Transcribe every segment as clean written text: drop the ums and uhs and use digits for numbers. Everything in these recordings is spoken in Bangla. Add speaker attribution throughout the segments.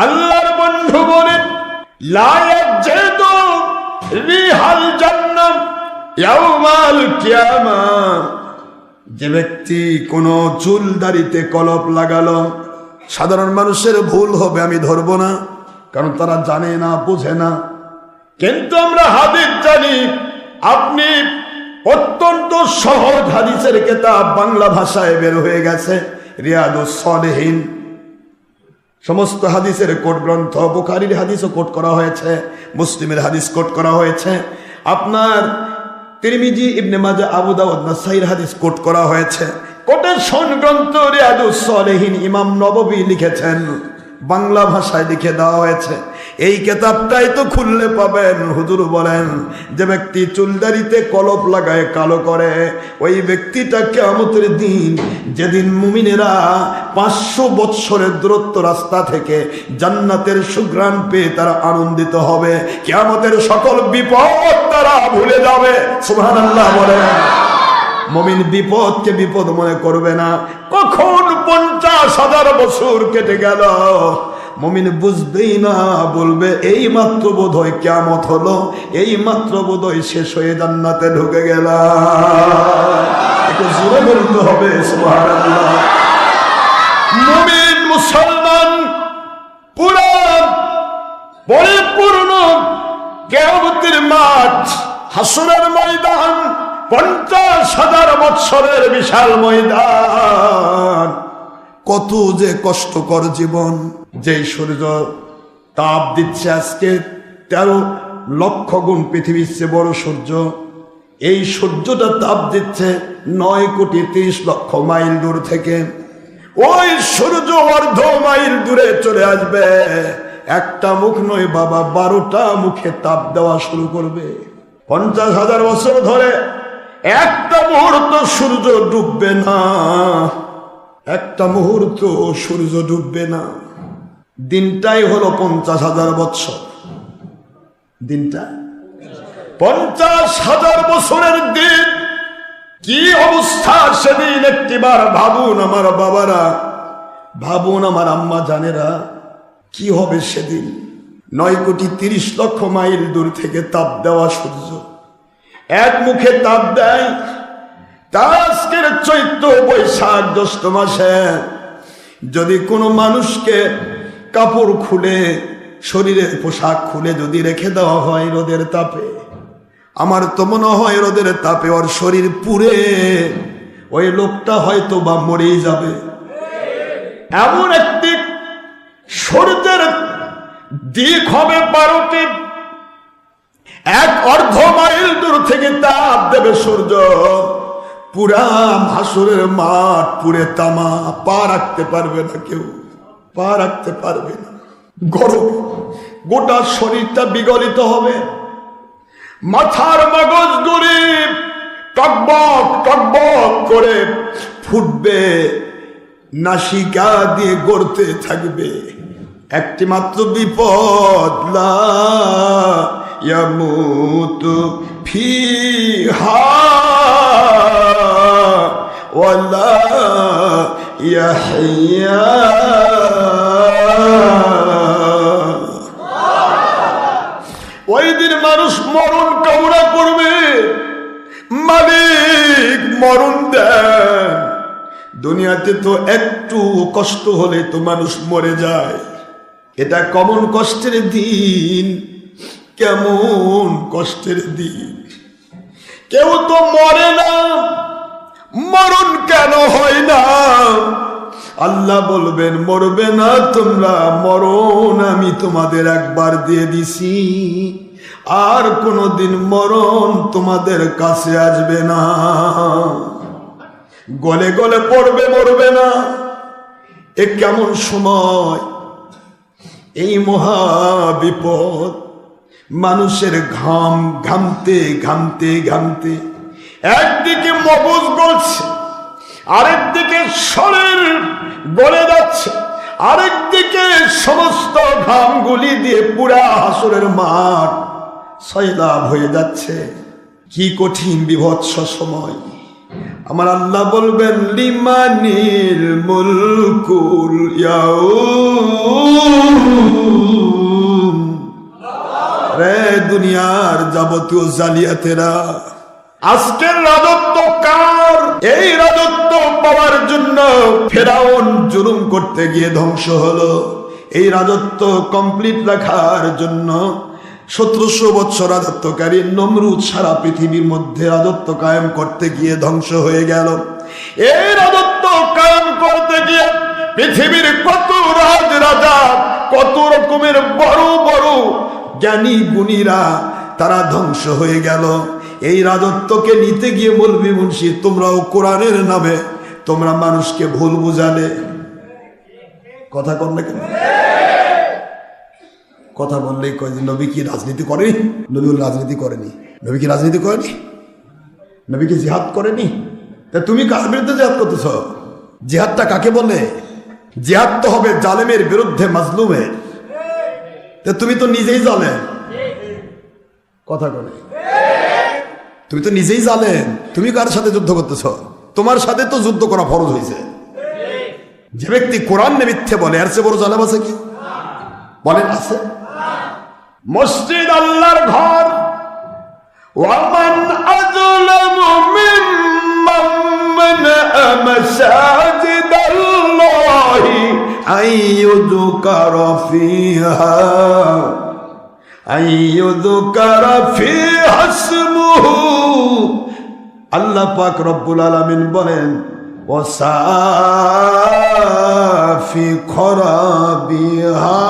Speaker 1: আল্লাহর বন্ধু বলেন লা ইয়াজিদু রিহাল জান্নাহ ইয়াউমাল কিয়ামাহ। যে ব্যক্তি কোনো চুল দাড়িতে কলপ লাগালো, সাধারণ মানুষের ভুল হবে, আমি ধরবো না, কারণ তারা জানে না, বোঝে না। কিন্তু আমরা হাদিস জানি। আপনি অত্যন্ত সহজ হাদিসের কিতাব বাংলা ভাষায় বের হয়ে গেছে, রিয়াদুস সালেহিন। সমস্ত হাদিসের কোট গ্রন্থ, বুখারীর হাদিসও কোট করা হয়েছে, মুসলিমের হাদিস কোট করা হয়েছে, আপনার তিরমিজি, ইবনে মাজাহ, আবু দাউদ, নাসাঈর হাদিস কোট করা হয়েছে। কোটেশন গ্রন্থ রিয়াদুস সালেহিন ইমাম নববী লিখেছেন, বাংলা ভাষায় লিখে দেওয়া হয়েছে। এই কিতাবটাই তো খুললে পাবেন। হুজুর বলেন যে ব্যক্তি চুলদারিতে কলপ লাগায়, কালো করে, ওই ব্যক্তিটা কিয়ামতের দিন, যেদিন মুমিনেরা 500 বৎসরের দূরত্ব রাস্তা থেকে জান্নাতের সুঘ্রাণ পেয়ে তারা আনন্দিত হবে, কিয়ামতের সকল বিপদ তারা ভুলে যাবে। সুবহানাল্লাহ বলেন। মুমিন বিপদকে বিপদ মনে করবে না। কখন 50,000 বছর কেটে গেল মুমিন বুঝবেই না, বলবে এই মাত্র বোধহয় কিয়ামত হলো, এই মাত্র বোধহয় শেষ হয়ে জান্নাতে ঢুকে গেলাম। একটু জোরে বলতে হবে সুবহানাল্লাহ। মুমিন মুসলমান পুরো পরিপূর্ণ কিয়ামতের মাঠ, হাসরের ময়দান, 50,000 বৎসরের বিশাল ময়দান। কত যে কষ্টকর জীবন। যেই সূর্য তাপ দিচ্ছে আজকে 13 লক্ষ গুণ পৃথিবীর চেয়ে বড় সূর্য, এই সূর্যটা তাপ দিচ্ছে 9,30,00,000 মাইল দূর থেকে। ওই সূর্য অর্ধ মাইল দূরে চলে আসবে, একটা মুখ নয় বাবা, 12টা মুখে তাপ দেওয়া শুরু করবে। 50,000 বছর ধরে একটা মুহূর্ত সূর্য ডুববে না, একটা মুহূর্ত সূর্য ডুববে না। দিনটাই হলো 50,000 বৎসর। দিনটা 50,000 বছরের দিন। কি অবস্থা সেদিন একটিবার ভাবুন আমার বাবারা, ভাবুন আমার আম্মা জানেরা, কি হবে সেদিন। 9,30,00,000 মাইল দূর থেকে তাপ দেওয়া সূর্য এক মুখে তাপ দেয়। আজকের চৈত্র, বৈশাখ, জ্যৈষ্ঠ মাসে যদি কোনো মানুষকে কাপড় খুলে, শরীরের পোশাক খুলে যদি রেখে দেওয়া হয় রোদের তাপে, আমার তো মনে হয় রোদের তাপে ওর শরীর পুড়ে ওই লোকটা হয়তো বা মরেই যাবে। এমন একটি সূর্যের দিক হবে 12টি, এক অর্ধ মাইল দূর থেকে তাপ দেবে সূর্য, পুরা হাসরের মাঠ পুড়ে তামা, পা রাখতে পারবে না কেউ, পা রাখতে পারবে না। গরম গোটা শরীরটা বিগলিত হবে, মাথার মগজগুলি টকবক টকবক করে ফুটবে, নাসিকা দিয়ে গড়তে থাকবে। একটি মাত্র বিপদ, লা ইয়ামুতু ফিহা ওয়ালা ইয়াহইয়া। ওই দিন মানুষ মরণ কামনা করবে, মালিক মরণ দেন। দুনিয়াতে তো একটু কষ্ট হলে তো মানুষ মরে যায়। এটা কেমন কষ্টের দিন, কেমন কষ্টের দিন। কেউ তো মরে না, মরণ কেন হয় না? আল্লাহ বলবেন মরবে না তোমরা, মরণ আমি তোমাদের একবার দিয়ে দিছি, আর কোনদিন মরণ তোমাদের কাছে আসবে না। গলে গলে পড়বে, মরবে না। এ কেমন সময়, এই মহা বিপদ। মানুষের ঘাম ঘামতে ঘামতে ঘামতে একদিকে মগজ গলছে, আরেকদিকে শরীর গলে যাচ্ছে, আরেকদিকে সমস্ত ঘামগুলি দিয়ে পুরা হাসরের মাঠ সয়লাব হয়ে যাচ্ছে। কি কঠিন বিভৎস সময়। আমার আল্লাহ বলবেন লিমানিল মুলকুল ইয়াউম যাবতীয় জালিয়াতেরা। আজকের রাজত্ব কার? এই রাজত্ব পাওয়ার জন্য ফেরাউন জুলুম করতে গিয়ে ধ্বংস হলো। এই রাজত্ব কমপ্লিট রাখার জন্য 1700 বছর রাজত্বকারী নমরুদ সারা পৃথিবীর মধ্যে রাজত্ব কায়েম করতে গিয়ে ধ্বংস হয়ে গেল। এই রাজত্ব কায়েম করতে গিয়ে পৃথিবীর কত রাজা, কত রকমের বড় বড় জ্ঞানী গুণীরা তারা ধ্বংস হয়ে গেল। এই রাজত্বকে নিতে গিয়ে মৌলভী মুন্সি তোমরাও কোরআনের নামে তোমরা মানুষকে ভুল বুঝালে। কথা কর না কেন? কথা বললেই কয় যে নবী কি রাজনীতি করেনি? নবী রাজনীতি করেনি। নবী কি রাজনীতি করেনি? নবী কি জিহাদ করেনি? তা তুমি কার বিরুদ্ধে জিহাদ করতেছ? জিহাদটা কাকে বলে? জিহাদ তো হবে জালেমের বিরুদ্ধে মাজলুমের। তা তুমি তো নিজেই জালেম। কথা বলে তুমি তো নিজেই জালেম। তুমি কার সাথে যুদ্ধ করতেছ? তোমার সাথে তো যুদ্ধ করা ফরজ হয়েছে। যে ব্যক্তি কোরআন মিথ্যে বলে এর চেয়ে বড় জালেম আছে কি? বলেন আছে? মসজিদ আল্লাহর ঘর। ওয়ামান আযলামু মিম্মান মানাআ মাসাজিদাল্লাহি আইয়ুযকারা ফিহা ইসমুহু। আল্লাহ পাক রব্বুল আলামিন বলেন ওয়াসাফি খরাবিহা।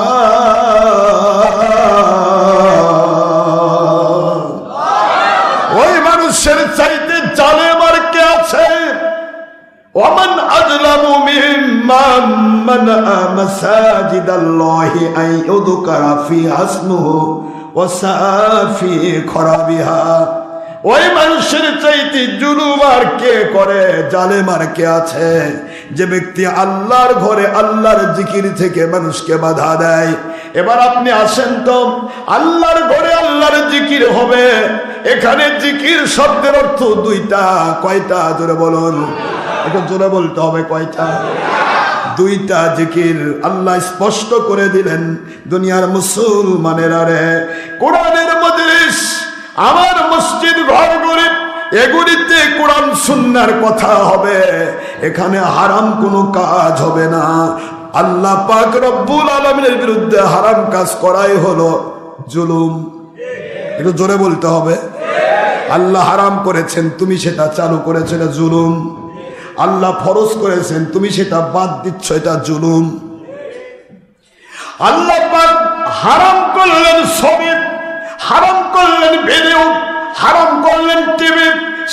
Speaker 1: ওই মানুষের চাইতে জালেম আর কে আছে? ওয়ামান আযলামু মিম্মান মানাআ মাসাজিদাল্লাহি আইয়ুযকারা ফিহা ইসমুহু ওয়াসাফি খরাবিহা। ওই মানুষের চাইতে জুলুম আর কে করে, জালেম আর কে আছে? যে ব্যক্তি আল্লাহর ঘরে আল্লাহর জিকির থেকে মানুষকে বাধা দেয়। এবার আপনি আসেন তো, আল্লাহর ঘরে আল্লাহর জিকির হবে। এখানে জিকির শব্দের অর্থ দুইটা। কয়টা? জোরে বলুন। একটু জোরে বলতে হবে। কয়টা? দুইটা জিকির আল্লাহ স্পষ্ট করে দিলেন। দুনিয়ার মুসলমানেরা রে, কোরআনের মজলিস, আমার মসজিদ ঘরগুলি, এগুলিতে কোরআন সুন্নাহর কথা হবে। এখানে হারাম কোনো কাজ হবে না। আল্লাহ পাক রব্বুল আলামিনের বিরুদ্ধে হারাম কাজ করাই হলো জুলুম। একটু জোরে বলতে হবে। আল্লাহ হারাম করেছেন, তুমি সেটা চালু করেছো, এটা জুলুম। আল্লাহ ফরজ করেছেন, তুমি সেটা বাদ দিচ্ছ, এটা জুলুম। আল্লাহ পাক হারাম করলেন ছবি, হারাম করলেন ভিডিও, হারাম করলেন টিভি।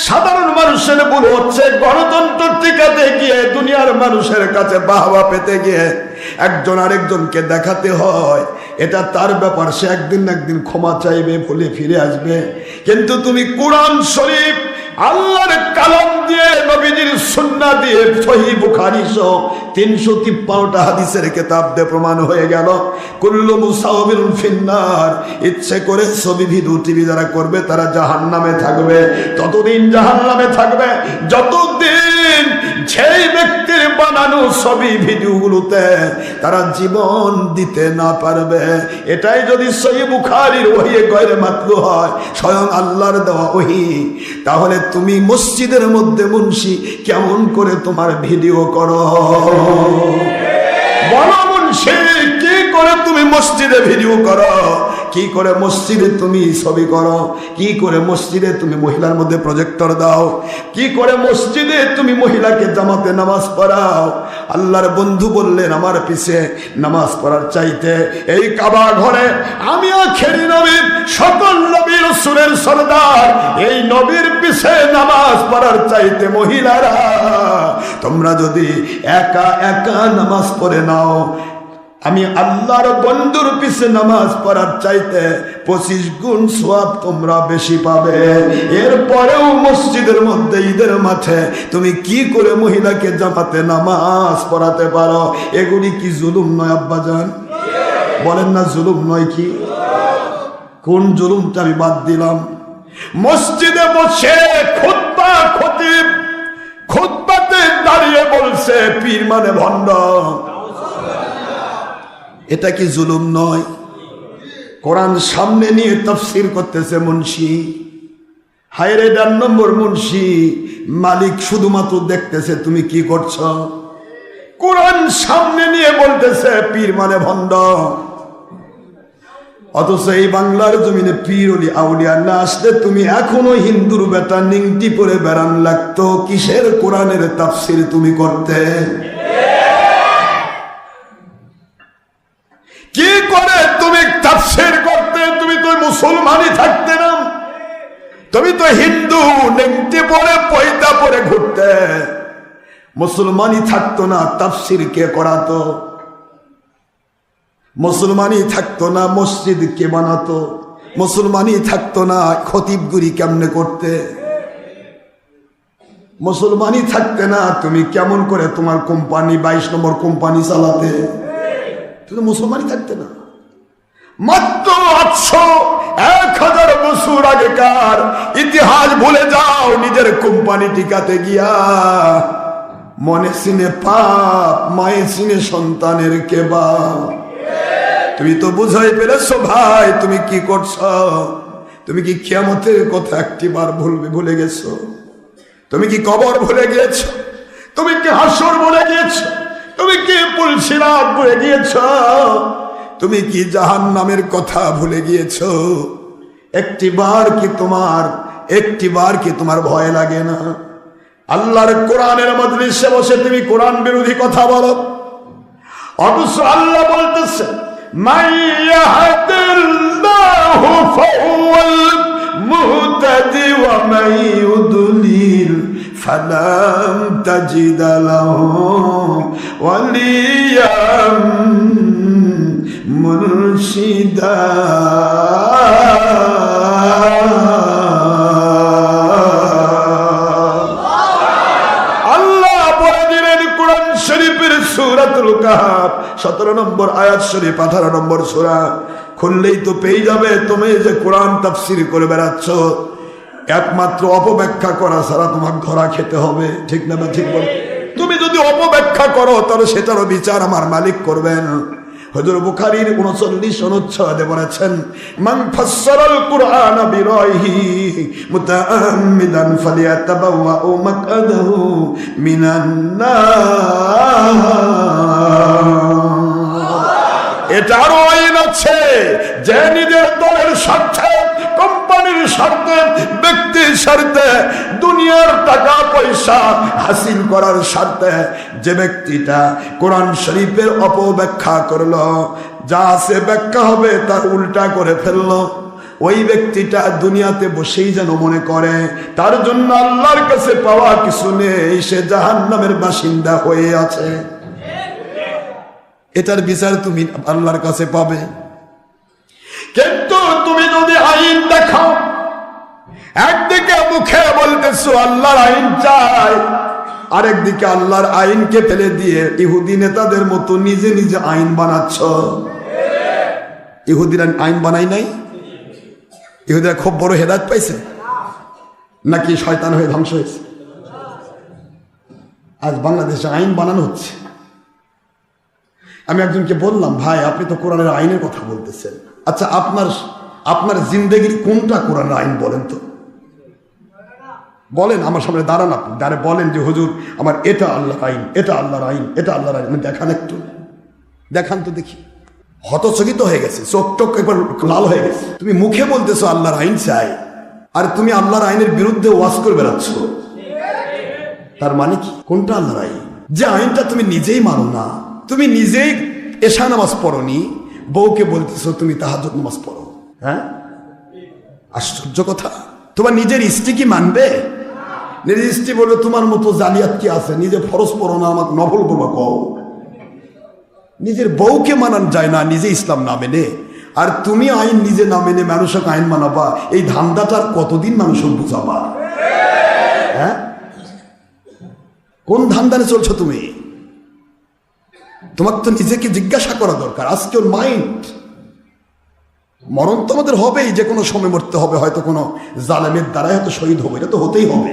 Speaker 1: সাধারণ মানুষের ভুল হচ্ছে গণতন্ত্র টিকাতে গিয়ে, দুনিয়ার মানুষের কাছে বাহবা পেতে গিয়ে একজন আরেকজনকে দেখাতে হয় এটা তার ব্যাপার, সে একদিন না একদিন ক্ষমা চাইবে, ভুলে ফিরে আসবে। কিন্তু তুমি কোরআন শরীফ, আল্লাহর কালাম দিয়ে, নবীজির সুন্নাহ দিয়ে, সহিহ বুখারী সহ 353টা হাদিসের কিতাব দিয়ে প্রমাণ হয়ে গেল কুল্লু মুসাওবিরুন ফিন্নার। ইচ্ছে করে ছবি ভিডিও টিভি যারা করবে তারা জাহান্নামে থাকবে। ততদিন জাহান্নামে থাকবে যতদিন যেই ব্যক্তির বানানো ছবি ভিডিওগুলোতে তারা জীবন দিতে না পারবে। এটাই যদি সহিহ বুখারীর ওহী গয়রে মাতলু হয়, স্বয়ং আল্লাহর দেওয়া ওহী, তাহলে তুমি মসজিদের মধ্যে মুন্সি কেমন করে তোমার ভিডিও করো? বলো মুন্সি, কি করে তুমি মসজিদে ভিডিও করো? কি করে মসজিদে তুমি ছবি করো? কি করে মসজিদে তুমি মহিলার মধ্যে প্রজেক্টর দাও? কি করে মসজিদে তুমি মহিলাকে জামাতে নামাজ পড়াও? আল্লাহর বন্ধু বললেন, আমার পিছে নামাজ পড়ার চাইতে এই কাবা ঘরে আমি আখেরি নবী, সকল নবী রাসূলের সরদার, এই নবীর পিছে নামাজ পড়ার চাইতে মহিলারা তোমরা যদি একা একা নামাজ পড়ে নাও, আমি আল্লাহর বন্ধুর পিছে নামাজ পড়ার চাইতে 25 গুণ সওয়াব তোমরা বেশি পাবে। এরপরেও মসজিদের মধ্যে ঈদের মাঠে তুমি কি করে মহিলাকে জামাতে নামাজ পড়াতে পারো? এগুলি কি জুলুম নয় আব্বাজান? বলেন না জুলুম নয়? কি কোন জুলুমটা আমি বাদ দিলাম? মসজিদে বসে খুতবা, খতিব খুতবাতে দাঁড়িয়ে বলছে পীর মানে ভণ্ড। এটা কি জুলুম নয়? কোরআন সামনে নিয়ে তাফসীর করতেছে মুন্সি। হায়রে 1.5 নম্বর মুন্সি, মালিক শুধুমাত্র দেখতেছে তুমি কি করছো। কোরআন সামনে নিয়ে বলতেছে পীর মানে ভণ্ড। অথচ এই বাংলার জমিনে পীর ওলি আউলিয়া না আসলে তুমি এখনো হিন্দুর বেটা নিংটি পরে বেড়ান লাগতো। কিসের কোরআনের তাফসীর তুমি করতে? কি করে তুমি তাফসীর করতে? তুমি তো মুসলমানই থাকতে না, তুমি তো হিন্দু নিংটি পরে পয়দা পরে ঘুরতে। মুসলমানই থাকতো না, তাফসীর কে করাতো? মুসলমানই থাকতো না, মসজিদ কে বানাতো? মুসলমানই থাকতো না, খতিবগুরি কেমনে করতে? মুসলমানই থাকতে না, তুমি কেমন করে তোমার কোম্পানি 22 নম্বর কোম্পানি চালাতে? তুমি মুসলমানই থাকতে না। মাত্র 800-1000 বছর আগেকার ইতিহাস ভুলে যাও নিজের কোম্পানি টিকাতে গিয়া। মনে সিনে পাপ, মায়ে সিনে সন্তানের কেবা। তুমি তো বুঝাই পেরেছো ভাই তুমি কি করছো। তুমি কি কিয়ামতের কথা একটিবার ভুলে গেছো? তুমি কি কবর ভুলে গিয়েছো? তুমি কি হাসর ভুলে গিয়েছো? তুমি কি পুলসিরাত ভুলে গিয়েছো? তুমি কি জাহান্নামের কথা ভুলে গিয়েছো? একটিবার কি তোমার ভয় লাগে না? আল্লাহর কোরআনের মজলিসে বসে তুমি কোরআন বিরোধী কথা বলো। অথচ আল্লাহ বলতেছে মান ইয়াহদিল্লাহু ফাহুয়াল মুহতাদি ওয়া মান ইউদলিল ফালাম তাজিদ লাহু ওয়ালিয়াম মুরশিদা। সূরাতুল কাহফ 17 নম্বর আয়াত শরীফ 18 নম্বর সূরা খুললেই তো পেয়ে যাবে। তুমি যে কোরআন তাফসীর করে বেড়াচ্ছ একমাত্র অপব্যাখ্যা করা ছাড়া তোমার ধরা খেতে হবে। ঠিক না? ঠিক বল। তুমি যদি অপব্যাখ্যা করো তাহলে সেটারও বিচার আমার মালিক করবেন। হুজুর বুখারীর 39 অনুচ্ছেদে বলেছেন মান ফাসসারাল কুরআনা বিরাইহি মুতাআম্মিদান ফালিয়াতাবাওয়া মাকআদাহু মিনান নার। এটারও আইন আছে যে নিজের দলের স্বার্থে, কোম্পানির স্বার্থে, ব্যক্তির স্বার্থে, দুনিয়ার টাকা পয়সা হাসিল করার স্বার্থে যে ব্যক্তিটা কোরআন শরীফের অপব্যাখ্যা করলো, যা আছে ব্যাখ্যা হবে তার উল্টা করে ফেললো, ওই ব্যক্তিটা দুনিয়াতে বসেই যেন মনে করে তার জন্য আল্লাহর কাছে পাওয়া কিছু নেই, সে জাহান্নামের বাসিন্দা হয়ে আছে। এটার বিচার তুমি আল্লাহর কাছে পাবে। কিন্তু তুমি যদি আইন দেখাও, একদিকে মুখে বলতেছো আল্লাহর আইন চাই, আরেকদিকে আল্লাহর আইনকে ফেলে দিয়ে ইহুদি নেতাদের মতো নিজে নিজে আইন বানাচ্ছ। ইহুদিরা আইন বানাই নাই? ইহুদিরা খুব বড় হেদায়েত পাইছে নাকি শয়তান হয়ে ধ্বংস হয়েছে? আজ বাংলাদেশে আইন বানানো হচ্ছে। আমি একজনকে বললাম, ভাই আপনি তো কোরআনের আইনের কথা বলতেছেন, আচ্ছা আপনার জিন্দেগির কোনটা কোরআনের আইন বলেন তো? বলেন, আমার সামনে দাঁড়ান, আপনি দাঁড়ে বলেন যে হুজুর আমার এটা আল্লাহর আইন, এটা আল্লাহর আইন, এটা আল্লাহর আইন। দেখান একটু, দেখান তো দেখি। হতচকিত হয়ে গেছে, চোখ টোক একবার লাল হয়ে গেছে। তুমি মুখে বলতেছো আল্লাহর আইন চাই, আর তুমি আল্লাহর আইনের বিরুদ্ধে ওয়াজ করে বেড়াচ্ছ। তার মানে কি? কোনটা আল্লাহর আইন? যে আইনটা তুমি নিজেই মানো না। তুমি নিজেই এশা নামাজ পড়নি, বউকে বলতেছো তুমি তাহাজ্জুদ নামাজ পড়ো। হ্যাঁ, আশ্চর্য কথা। তোমার নিজের স্ত্রী কি মানবে? নিজের স্ত্রী বলবে তোমার মতো জালিয়াত কি আছে, নিজে ফরজ পড়ো না, আমাকে নফল করবা কও। নিজের বউকে মানান যায় না, নিজে ইসলাম না মেনে, আর তুমি আইন নিজে না মেনে মানুষকে আইন মানাবা। এই ধান্দাটার কতদিন মানুষকে বুঝাবা? হ্যাঁ, কোন ধান্দানে চলছো তুমি? তোমার তো নিজেকে জিজ্ঞাসা করা দরকার। আজকে ওর মাইন্ড, মরণ তো আমাদের হবেই, যে কোনো সময় মরতে হবে, হয়তো কোনো জালেমের দ্বারাই হয়তো শহীদ হবে, এটা তো হতেই হবে,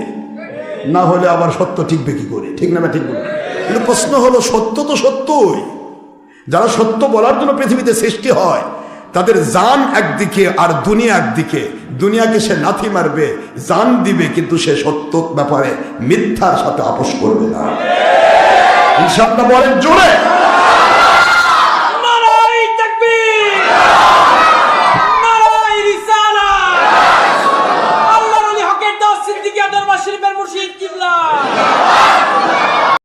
Speaker 1: না হলে আবার সত্য ঠিকবে কি করে? ঠিক না? ঠিক বলে। কিন্তু প্রশ্ন হলো, সত্য তো সত্যই, যারা সত্য বলার জন্য পৃথিবীতে সৃষ্টি হয় তাদের জান একদিকে আর দুনিয়া একদিকে। দুনিয়াকে সে লাথি মারবে, জান দিবে, কিন্তু সে সত্য ব্যাপারে মিথ্যার সাথে আপোষ করবে না। ইনশাআল্লাহ বলেন জোরে।